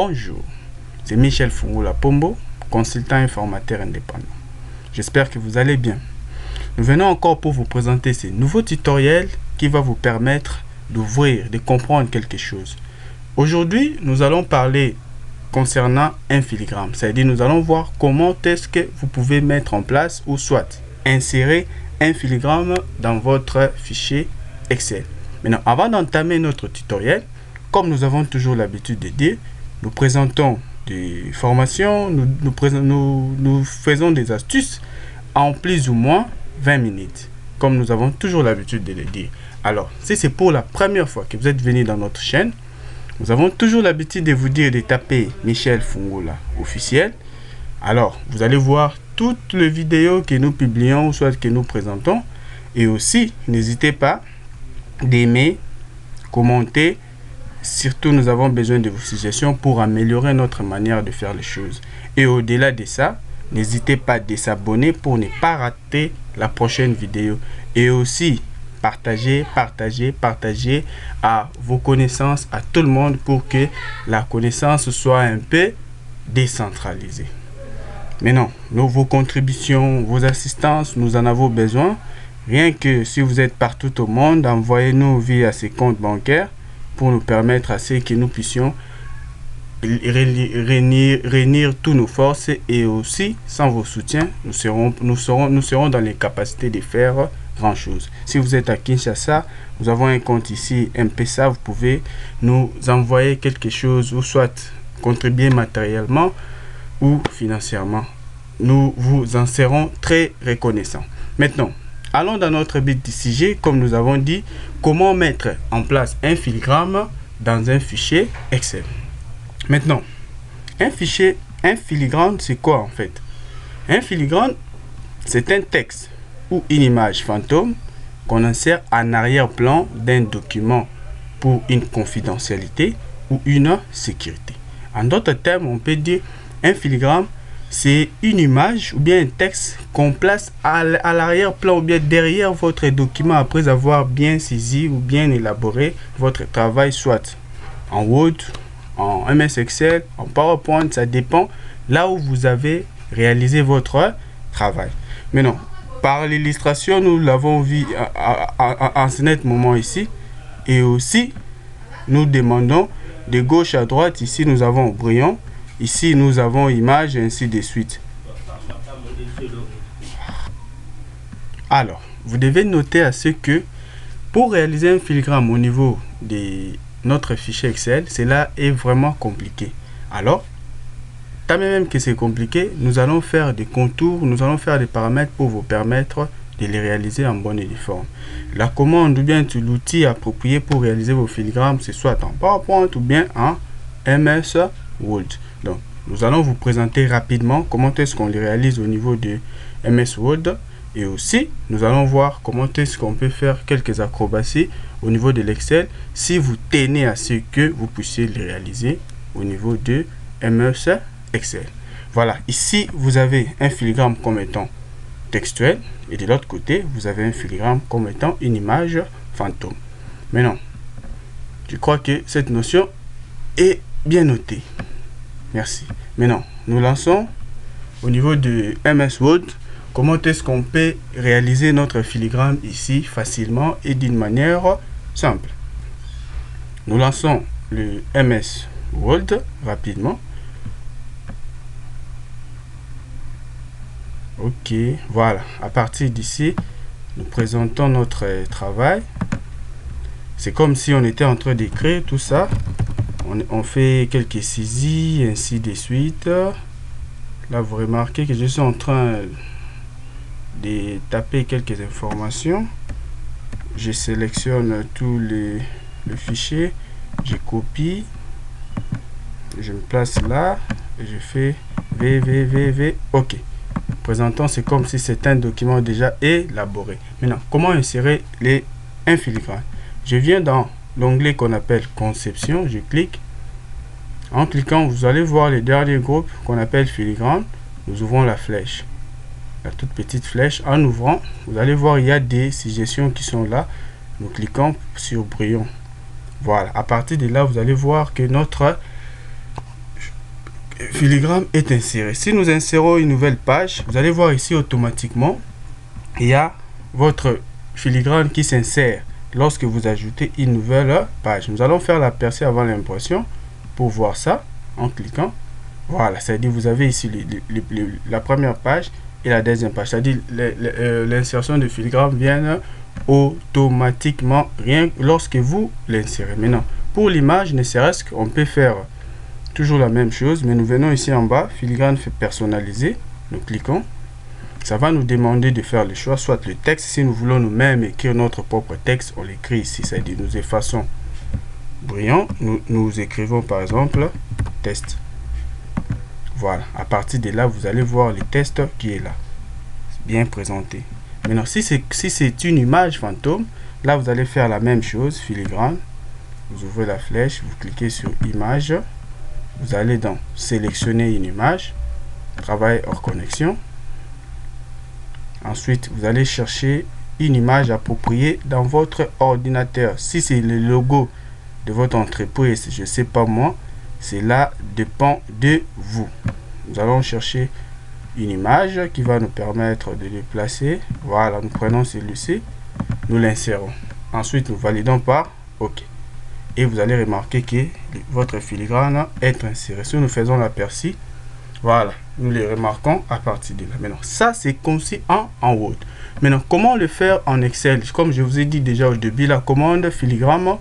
Bonjour, c'est Michel Fungula Pombo, consultant et formateur indépendant. J'espère que vous allez bien. Nous venons encore pour vous présenter ce nouveau tutoriel qui va vous permettre d'ouvrir, de comprendre quelque chose. Aujourd'hui, nous allons parler concernant un filigrane, c'est-à-dire nous allons voir comment est-ce que vous pouvez mettre en place ou soit insérer un filigrane dans votre fichier Excel. Maintenant, avant d'entamer notre tutoriel, comme nous avons toujours l'habitude de dire, nous présentons des formations, nous faisons des astuces en plus ou moins 20 minutes, comme nous avons toujours l'habitude de le dire. Alors, si c'est pour la première fois que vous êtes venu dans notre chaîne, nous avons toujours l'habitude de vous dire de taper Michel Fungula officiel. Alors, vous allez voir toutes les vidéos que nous publions ou soit que nous présentons. Et aussi, n'hésitez pas d'aimer, commenter. Surtout, nous avons besoin de vos suggestions pour améliorer notre manière de faire les choses. Et au-delà de ça, n'hésitez pas de s'abonner pour ne pas rater la prochaine vidéo. Et aussi, partagez à vos connaissances, à tout le monde pour que la connaissance soit un peu décentralisée. Maintenant, vos contributions, vos assistances, nous en avons besoin. Rien que si vous êtes partout au monde, envoyez-nous via ces comptes bancaires pour nous permettre à ce que nous puissions réunir toutes nos forces, et aussi sans vos soutiens nous serons dans les capacités de faire grand chose. Si vous êtes à Kinshasa, nous avons un compte ici M-Pesa, vous pouvez nous envoyer quelque chose ou soit contribuer matériellement ou financièrement. Nous vous en serons très reconnaissants. Maintenant, allons dans notre but du sujet. Comme nous avons dit, comment mettre en place un filigrane dans un fichier Excel. Maintenant, un filigrane, c'est quoi en fait? Un filigrane, c'est un texte ou une image fantôme qu'on insère en arrière-plan d'un document pour une confidentialité ou une sécurité. En d'autres termes, on peut dire un filigrane, c'est une image ou bien un texte qu'on place à l'arrière-plan ou bien derrière votre document après avoir bien saisi ou bien élaboré votre travail, soit en Word, en MS Excel, en PowerPoint, ça dépend là où vous avez réalisé votre travail. Maintenant, par l'illustration, nous l'avons vu en ce net moment ici. Et aussi, nous demandons de gauche à droite. Ici, nous avons brouillon. Ici, nous avons image, et ainsi de suite. Alors, vous devez noter à ce que pour réaliser un filigrane au niveau de notre fichier Excel, cela est vraiment compliqué. Alors, tant même que c'est compliqué, nous allons faire des contours, nous allons faire des paramètres pour vous permettre de les réaliser en bonne et due forme. La commande ou bien l'outil approprié pour réaliser vos filigranes, c'est soit en PowerPoint ou bien en MS Word. Donc, nous allons vous présenter rapidement comment est-ce qu'on les réalise au niveau de MS Word. Et aussi, nous allons voir comment est-ce qu'on peut faire quelques acrobaties au niveau de l'Excel si vous tenez à ce que vous puissiez les réaliser au niveau de MS Excel. Voilà, ici, vous avez un filigrane comme étant textuel et de l'autre côté, vous avez un filigrane comme étant une image fantôme. Maintenant, je crois que cette notion est bien notée. Merci. Maintenant, nous lançons au niveau de MS Word. Comment est-ce qu'on peut réaliser notre filigrane ici facilement et d'une manière simple? Nous lançons le MS Word rapidement. Ok, voilà. À partir d'ici, nous présentons notre travail. C'est comme si on était en train d'écrire tout ça. On fait quelques saisies, ainsi de suite. Là, vous remarquez que je suis en train de taper quelques informations. Je sélectionne tous les fichiers, je copie, je me place là et je fais V. Ok. Présentant, c'est comme si c'était un document déjà élaboré. Maintenant, comment insérer un filigrane? Je viens dans l'onglet qu'on appelle conception, je clique. En cliquant, vous allez voir les derniers groupes qu'on appelle filigrane. Nous ouvrons la flèche, la toute petite flèche. En ouvrant, vous allez voir, il y a des suggestions qui sont là. Nous cliquons sur brouillon. Voilà, à partir de là, vous allez voir que notre filigrane est inséré. Si nous insérons une nouvelle page, vous allez voir ici automatiquement, il y a votre filigrane qui s'insère lorsque vous ajoutez une nouvelle page. Nous allons faire l'aperçu avant l'impression pour voir ça en cliquant. Voilà, c'est-à-dire vous avez ici la première page et la deuxième page. C'est-à-dire l'insertion de filigrane vient automatiquement rien lorsque vous l'insérez. Maintenant, pour l'image, ne serait-ce qu'on peut faire toujours la même chose, mais nous venons ici en bas, filigrane fait personnaliser, nous cliquons. Ça va nous demander de faire le choix, soit le texte. Si nous voulons nous-mêmes écrire notre propre texte, on l'écrit ici, c'est-à-dire nous effaçons brillant, nous écrivons par exemple test. Voilà, à partir de là, vous allez voir le test qui est là, bien présenté. Maintenant, si c'est une image fantôme, là vous allez faire la même chose, filigrane, vous ouvrez la flèche, vous cliquez sur image, vous allez dans sélectionner une image, travail hors connexion. Ensuite, vous allez chercher une image appropriée dans votre ordinateur. Si c'est le logo de votre entreprise, je ne sais pas moi, cela dépend de vous. Nous allons chercher une image qui va nous permettre de le placer. Voilà, nous prenons celui-ci, nous l'insérons. Ensuite, nous validons par OK. Et vous allez remarquer que votre filigrane est inséré. Si nous faisons l'aperçu, voilà, nous les remarquons à partir de là. Maintenant, ça c'est conçu en Word. Maintenant, comment le faire en Excel? Comme je vous ai dit déjà au début, la commande filigrane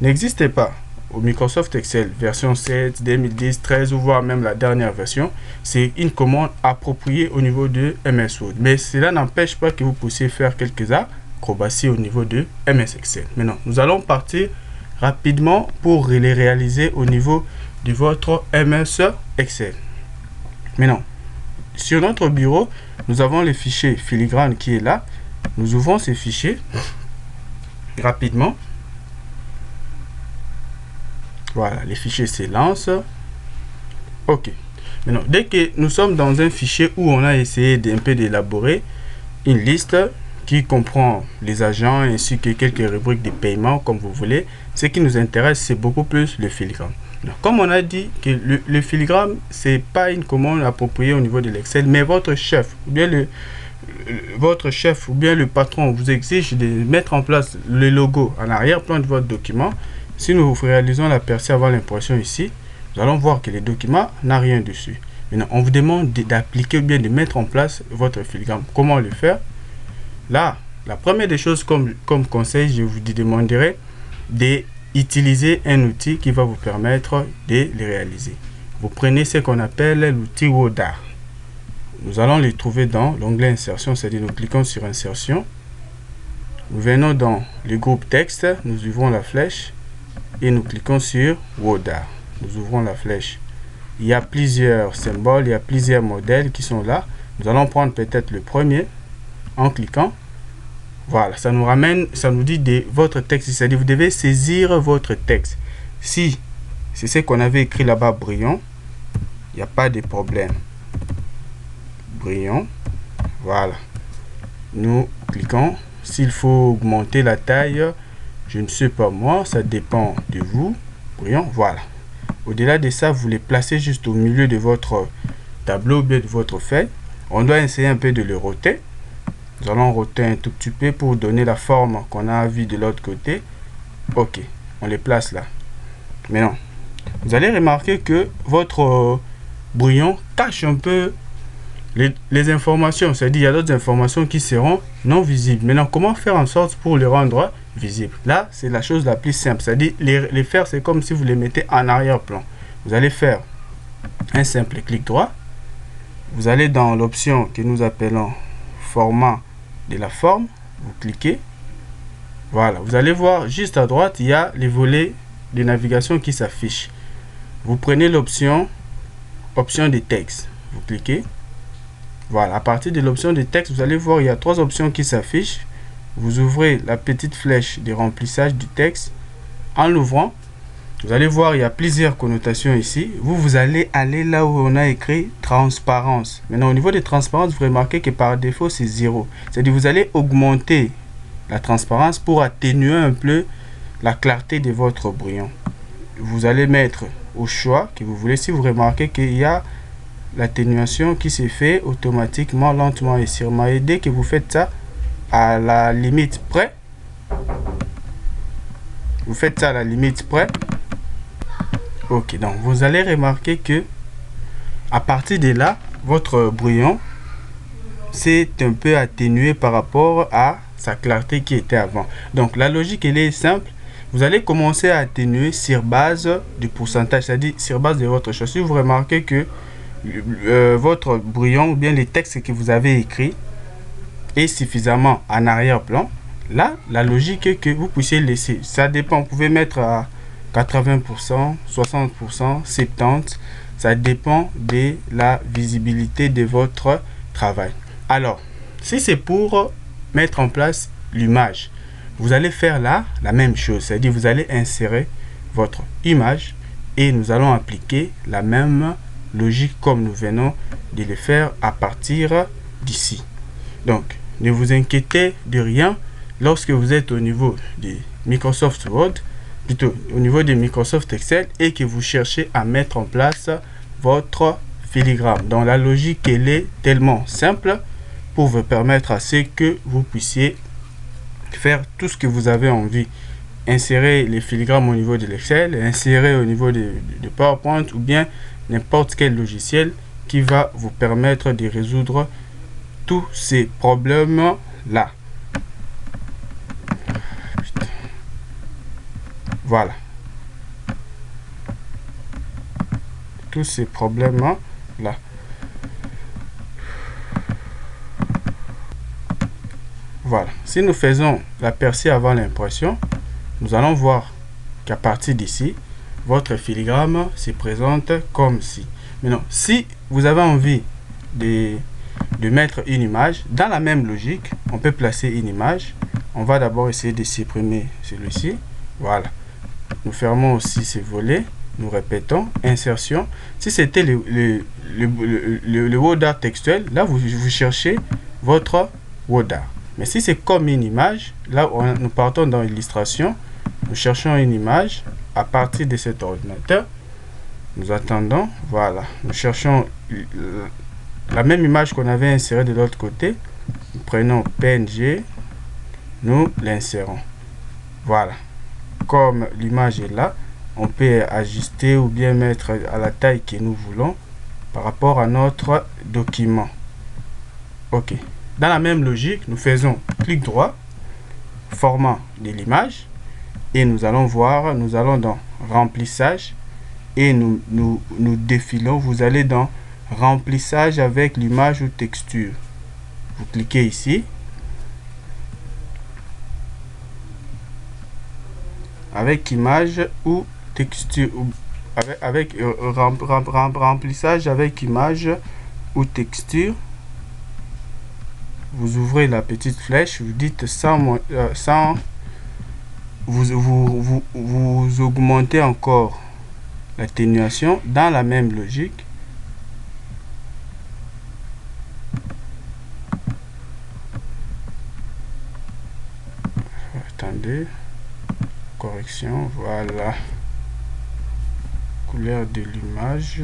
n'existait pas au Microsoft Excel version 7, 2010, 13 ou voire même la dernière version. C'est une commande appropriée au niveau de MS Word. Mais cela n'empêche pas que vous puissiez faire quelques acrobaties au niveau de MS Excel. Maintenant, nous allons partir rapidement pour les réaliser au niveau de votre MS Excel. Maintenant, sur notre bureau, nous avons le fichier filigrane qui est là. Nous ouvrons ce fichier rapidement. Voilà, les fichiers s'élancent. OK. Maintenant, dès que nous sommes dans un fichier où on a essayé d'un peu d'élaborer une liste qui comprend les agents ainsi que quelques rubriques de paiement, comme vous voulez, ce qui nous intéresse, c'est beaucoup plus le filigrane. Comme on a dit que le filigrane, c'est pas une commande appropriée au niveau de l'Excel, mais votre chef ou bien le patron vous exige de mettre en place le logo en arrière-plan de votre document. Si nous réalisons l'aperçu avant l'impression ici, nous allons voir que le document n'a rien dessus. Maintenant, on vous demande d'appliquer ou bien de mettre en place votre filigrane. Comment le faire? Là, la première des choses comme conseil, je vous demanderai d'utiliser un outil qui va vous permettre de les réaliser. Vous prenez ce qu'on appelle l'outil WordArt. Nous allons les trouver dans l'onglet insertion, c'est-à-dire nous cliquons sur insertion. Nous venons dans le groupe texte, nous ouvrons la flèche et nous cliquons sur WordArt. Nous ouvrons la flèche. Il y a plusieurs symboles, il y a plusieurs modèles qui sont là. Nous allons prendre peut-être le premier en cliquant. Voilà, ça nous ramène, ça nous dit de votre texte, c'est-à-dire vous devez saisir votre texte. Si c'est ce qu'on avait écrit là-bas, brillant, il n'y a pas de problème. Brillant, voilà. Nous cliquons. S'il faut augmenter la taille, je ne sais pas moi, ça dépend de vous. Brillant, voilà. Au-delà de ça, vous les placez juste au milieu de votre tableau ou bien de votre feuille. On doit essayer un peu de le roter. Nous allons roter un tout petit peu pour donner la forme qu'on a vue de l'autre côté. OK, on les place là. Maintenant, vous allez remarquer que votre brouillon cache un peu les informations. C'est-à-dire il y a d'autres informations qui seront non visibles. Maintenant, comment faire en sorte pour les rendre visibles? Là, c'est la chose la plus simple. C'est-à-dire les faire, c'est comme si vous les mettez en arrière-plan. Vous allez faire un simple clic droit. Vous allez dans l'option que nous appelons format de la forme, vous cliquez, voilà, vous allez voir juste à droite, il y a les volets de navigation qui s'affichent. Vous prenez l'option de texte, vous cliquez, voilà, à partir de l'option de texte, vous allez voir, il y a trois options qui s'affichent. Vous ouvrez la petite flèche de remplissage du texte. En l'ouvrant, vous allez voir, il y a plusieurs connotations ici. Vous allez aller là où on a écrit transparence. Maintenant, au niveau de transparence, vous remarquez que par défaut, c'est 0. C'est-à-dire vous allez augmenter la transparence pour atténuer un peu la clarté de votre brouillon. Vous allez mettre au choix que vous voulez. Si vous remarquez qu'il y a l'atténuation qui se fait automatiquement, lentement et sûrement, et dès que vous faites ça à la limite près, vous faites ça à la limite près, ok, donc vous allez remarquer que à partir de là, votre brouillon c'est un peu atténué par rapport à sa clarté qui était avant. Donc la logique elle est simple. Vous allez commencer à atténuer sur base du pourcentage, c'est-à-dire sur base de votre choix. Si vous remarquez que votre brouillon ou bien les textes que vous avez écrits est suffisamment en arrière-plan, là la logique est que vous puissiez laisser. Ça dépend, vous pouvez mettre à 80%, 60%, 70%. Ça dépend de la visibilité de votre travail. Alors, si c'est pour mettre en place l'image, vous allez faire là la même chose, c'est-à-dire vous allez insérer votre image et nous allons appliquer la même logique comme nous venons de le faire à partir d'ici. Donc, ne vous inquiétez de rien lorsque vous êtes au niveau de Microsoft Word, plutôt au niveau de Microsoft Excel et que vous cherchez à mettre en place votre filigrane. Donc, la logique elle est tellement simple pour vous permettre à ce que vous puissiez faire tout ce que vous avez envie. Insérer les filigrammes au niveau de l'Excel, insérer au niveau de PowerPoint ou bien n'importe quel logiciel qui va vous permettre de résoudre tous ces problèmes-là. Voilà. Tous ces problèmes-là. Voilà. Si nous faisons l'aperçu avant l'impression, nous allons voir qu'à partir d'ici, votre filigrane se présente comme ci. Maintenant, si vous avez envie de mettre une image, dans la même logique, on peut placer une image. On va d'abord essayer de supprimer celui-ci. Voilà. Nous fermons aussi ces volets. Nous répétons. Insertion. Si c'était le WordArt textuel, là, vous cherchez votre WordArt. Mais si c'est comme une image, là, nous partons dans l'illustration. Nous cherchons une image à partir de cet ordinateur. Nous attendons. Voilà. Nous cherchons la même image qu'on avait insérée de l'autre côté. Nous prenons PNG. Nous l'insérons. Voilà. Comme l'image est là, on peut ajuster ou bien mettre à la taille que nous voulons par rapport à notre document. OK. Dans la même logique, nous faisons clic droit, format de l'image, et nous allons voir, nous allons dans remplissage, et nous défilons. Vous allez dans remplissage avec l'image ou texture. Vous cliquez ici. Avec image ou texture, avec remplissage avec image ou texture. Vous ouvrez la petite flèche, vous dites vous augmentez encore l'atténuation dans la même logique. Attendez, correction, voilà, couleur de l'image.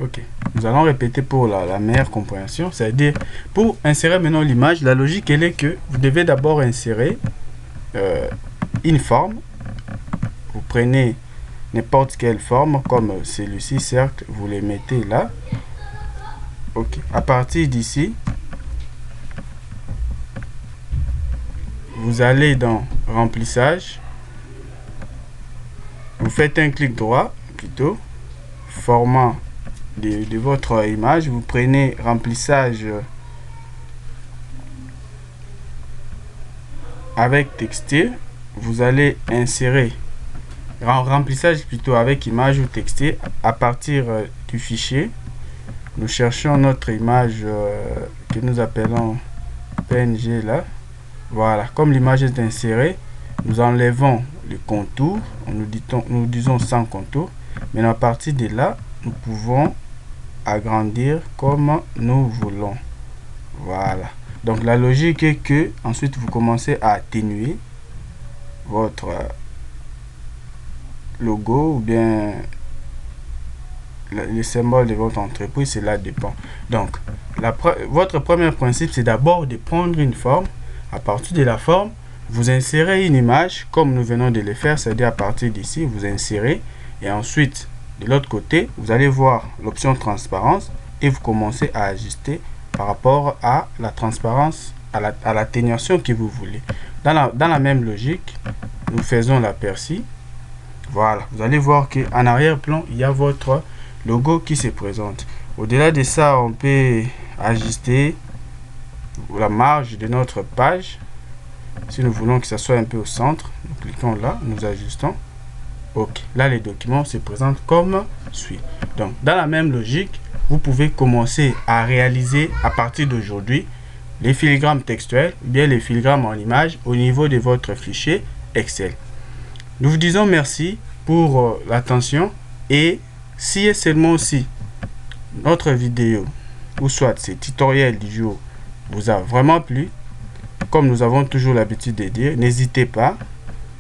Ok, nous allons répéter pour la meilleure compréhension, c'est-à-dire pour insérer maintenant l'image, la logique elle est que vous devez d'abord insérer une forme. Vous prenez n'importe quelle forme comme celui-ci, cercle, vous les mettez là. Ok, à partir d'ici, vous allez dans remplissage, vous faites un clic droit plutôt, format de votre image, vous prenez remplissage avec texture, vous allez insérer remplissage plutôt avec image ou texture. À partir du fichier, nous cherchons notre image que nous appelons PNG là. Voilà, comme l'image est insérée, nous enlevons le contour, nous disons sans contour. Maintenant à partir de là, nous pouvons agrandir comme nous voulons. Voilà. Donc la logique est que ensuite vous commencez à atténuer votre logo ou bien les symboles de votre entreprise, cela dépend. Donc votre premier principe, c'est d'abord de prendre une forme. À partir de la forme, vous insérez une image comme nous venons de le faire, c'est-à-dire à partir d'ici, vous insérez, et ensuite de l'autre côté, vous allez voir l'option transparence et vous commencez à ajuster par rapport à la transparence, à l'atténuation que vous voulez. Dans la même logique, nous faisons l'aperçu. Voilà, vous allez voir qu'en arrière-plan, il y a votre logo qui se présente. Au-delà de ça, on peut ajuster la marge de notre page. Si nous voulons que ça soit un peu au centre, nous cliquons là, nous ajustons. Ok, là les documents se présentent comme suit. Donc, dans la même logique, vous pouvez commencer à réaliser à partir d'aujourd'hui les filigrammes textuels, ou bien les filigrammes en image au niveau de votre fichier Excel. Nous vous disons merci pour l'attention, et si et seulement si notre vidéo ou soit ce tutoriel du jour vous a vraiment plu, comme nous avons toujours l'habitude de dire, n'hésitez pas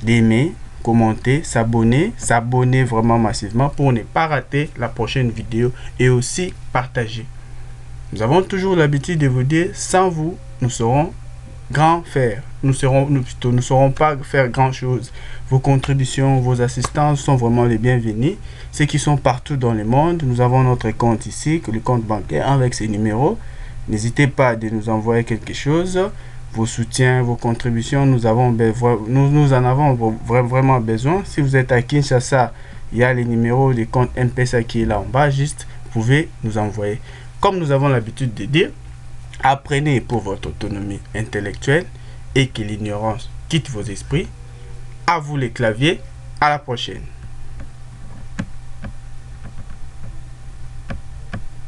d'aimer, commenter, s'abonner vraiment massivement pour ne pas rater la prochaine vidéo, et aussi partager. Nous avons toujours l'habitude de vous dire, sans vous, nous serons grand faire. Nous ne saurons pas faire grand chose. Vos contributions, vos assistances sont vraiment les bienvenus. Ceux qui sont partout dans le monde, nous avons notre compte ici, le compte bancaire avec ses numéros. N'hésitez pas de nous envoyer quelque chose. Vos soutiens, vos contributions, nous en avons vraiment besoin. Si vous êtes à Kinshasa, il y a les numéros des comptes M-Pesa qui est là en bas, juste, vous pouvez nous envoyer. Comme nous avons l'habitude de dire, apprenez pour votre autonomie intellectuelle et que l'ignorance quitte vos esprits. À vous les claviers, à la prochaine.